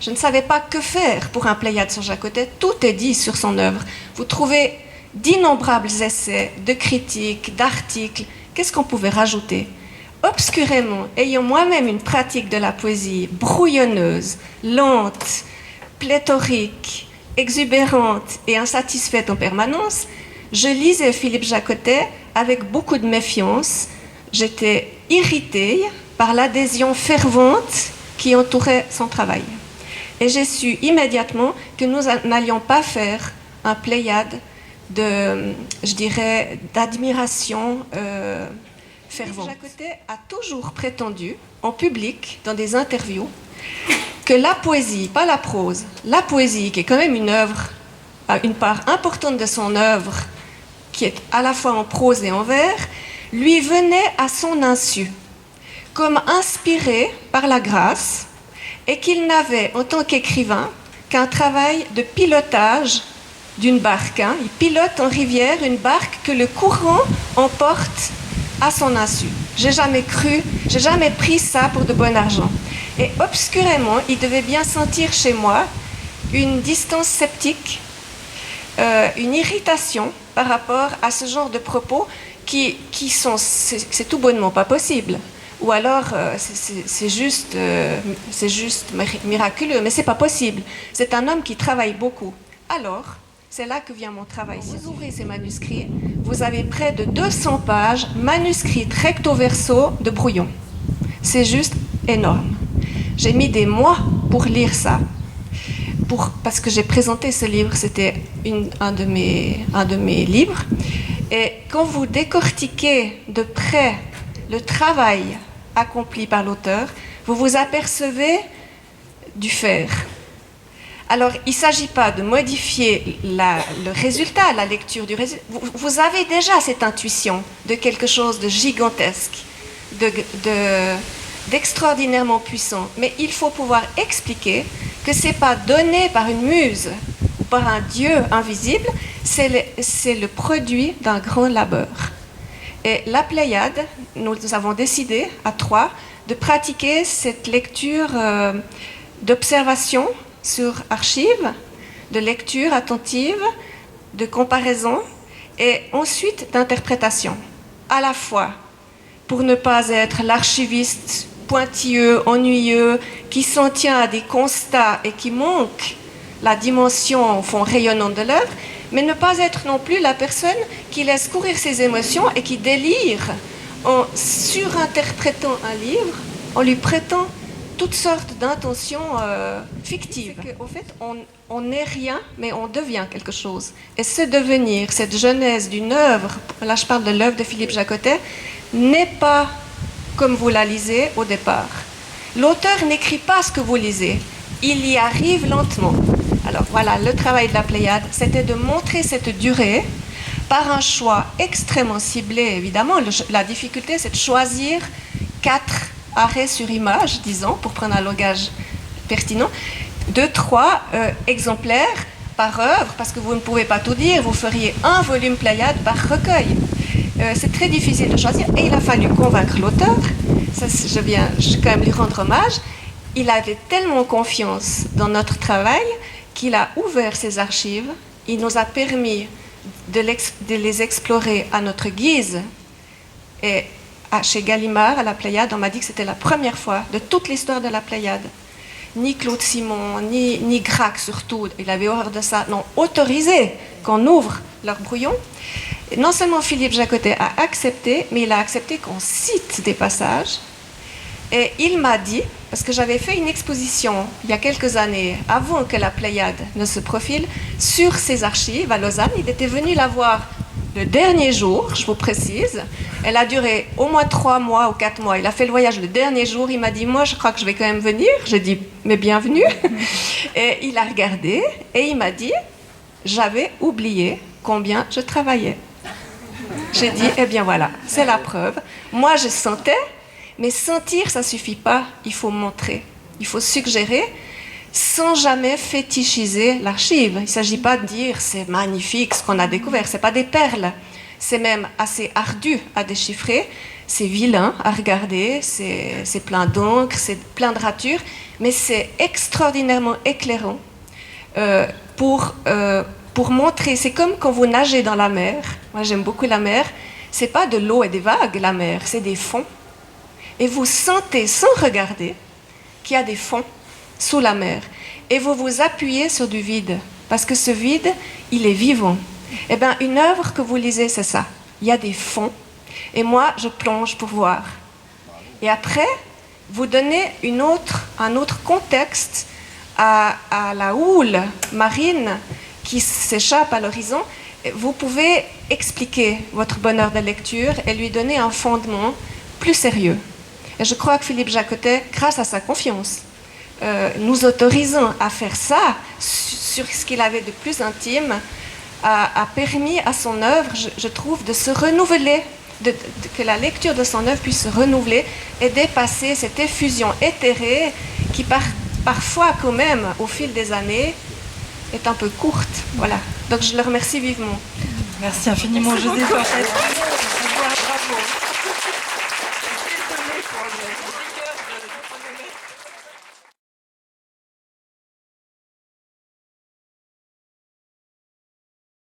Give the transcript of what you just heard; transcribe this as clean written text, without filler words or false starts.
Je ne savais pas que faire pour un Pléiade sur Jacotet. Tout est dit sur son œuvre. Vous trouvez d'innombrables essais, de critiques, d'articles. Qu'est-ce qu'on pouvait rajouter? Obscurément, ayant moi-même une pratique de la poésie brouillonneuse, lente, pléthorique, exubérante et insatisfaite en permanence, je lisais Philippe Jacotet avec beaucoup de méfiance. J'étais irritée par l'adhésion fervente qui entourait son travail. Et j'ai su immédiatement que nous n'allions pas faire un Pléiade d'admiration fervente. Jacotet a toujours prétendu, en public, dans des interviews, que la poésie, pas la prose, la poésie, qui est quand même une part importante de son œuvre, qui est à la fois en prose et en vers, lui venait à son insu, comme inspiré par la grâce, et qu'il n'avait, en tant qu'écrivain, qu'un travail de pilotage d'une barque. Il pilote en rivière une barque que le courant emporte à son insu. J'ai jamais pris ça pour de bon argent. Et obscurément, il devait bien sentir chez moi une distance sceptique, une irritation par rapport à ce genre de propos c'est tout bonnement pas possible. Ou alors, c'est juste miraculeux, mais c'est pas possible. C'est un homme qui travaille beaucoup. Alors, c'est là que vient mon travail. Si vous ouvrez ces manuscrits, vous avez près de 200 pages manuscrites recto verso de brouillon. C'est juste énorme. J'ai mis des mois pour lire ça. Parce que j'ai présenté ce livre, c'était un de mes livres. Et quand vous décortiquez de près le travail accompli par l'auteur, vous vous apercevez du faire. Alors, il ne s'agit pas de modifier le résultat, la lecture du résultat. Vous avez déjà cette intuition de quelque chose de gigantesque, d'extraordinairement puissant. Mais il faut pouvoir expliquer que ce n'est pas donné par une muse ou par un dieu invisible, c'est le produit d'un grand labeur. Et la Pléiade, nous avons décidé à 3 de pratiquer cette lecture d'observation sur archives, de lecture attentive, de comparaison et ensuite d'interprétation. À la fois pour ne pas être l'archiviste pointilleux, ennuyeux, qui s'en tient à des constats et qui manque la dimension au fond rayonnante de l'œuvre, mais ne pas être non plus la personne qui laisse courir ses émotions et qui délire en surinterprétant un livre, en lui prêtant toutes sortes d'intentions fictives. Au fait, on n'est rien, mais on devient quelque chose. Et ce devenir, cette genèse d'une œuvre, là je parle de l'œuvre de Philippe Jacotet, n'est pas comme vous la lisez au départ. L'auteur n'écrit pas ce que vous lisez, il y arrive lentement. Alors voilà, le travail de la Pléiade, c'était de montrer cette durée par un choix extrêmement ciblé, évidemment. La difficulté, c'est de choisir 4 arrêts sur image, disons, pour prendre un langage pertinent, 2-3 exemplaires par œuvre, parce que vous ne pouvez pas tout dire, vous feriez un volume Pléiade par recueil. C'est très difficile de choisir, et il a fallu convaincre l'auteur. Ça, je quand même lui rendre hommage. Il avait tellement confiance dans notre travail qu'il a ouvert ses archives. Il nous a permis de les explorer à notre guise. Et chez Gallimard, à la Pléiade, on m'a dit que c'était la première fois de toute l'histoire de la Pléiade. Ni Claude Simon, ni Gracq surtout, il avait horreur de ça, n'ont autorisé qu'on ouvre leur brouillon. Et non seulement Philippe Jacotet a accepté, mais il a accepté qu'on cite des passages. Et il m'a dit, parce que j'avais fait une exposition il y a quelques années, avant que la Pléiade ne se profile, sur ses archives à Lausanne. Il était venu la voir le dernier jour, je vous précise. Elle a duré au moins 3 mois ou 4 mois. Il a fait le voyage le dernier jour. Il m'a dit, moi, je crois que je vais quand même venir. J'ai dit, mais bienvenue. Et il a regardé et il m'a dit, j'avais oublié combien je travaillais. J'ai dit, eh bien voilà, c'est la preuve. Moi, je sentais, mais sentir, ça ne suffit pas. Il faut montrer, il faut suggérer, sans jamais fétichiser l'archive. Il ne s'agit pas de dire, c'est magnifique ce qu'on a découvert. Ce n'est pas des perles. C'est même assez ardu à déchiffrer. c'est vilain à regarder, c'est plein d'encre, c'est plein de ratures, mais c'est extraordinairement éclairant pour montrer. C'est comme quand vous nagez dans la mer. Moi, j'aime beaucoup la mer. C'est pas de l'eau et des vagues, la mer, c'est des fonds. Et vous sentez, sans regarder, qu'il y a des fonds sous la mer. Et vous vous appuyez sur du vide, parce que ce vide, il est vivant. Eh bien, une œuvre que vous lisez, c'est ça. Il y a des fonds, et moi, je plonge pour voir. Et après, vous donnez un autre contexte à la houle marine qui s'échappe à l'horizon. Vous pouvez expliquer votre bonheur de lecture et lui donner un fondement plus sérieux. Et je crois que Philippe Jacotet, grâce à sa confiance, nous autorisant à faire ça sur ce qu'il avait de plus intime, a permis à son œuvre, je trouve, de se renouveler, que la lecture de son œuvre puisse se renouveler et dépasser cette effusion éthérée qui parfois quand même, au fil des années, est un peu courte. Voilà. Donc je le remercie vivement. Merci infiniment, José.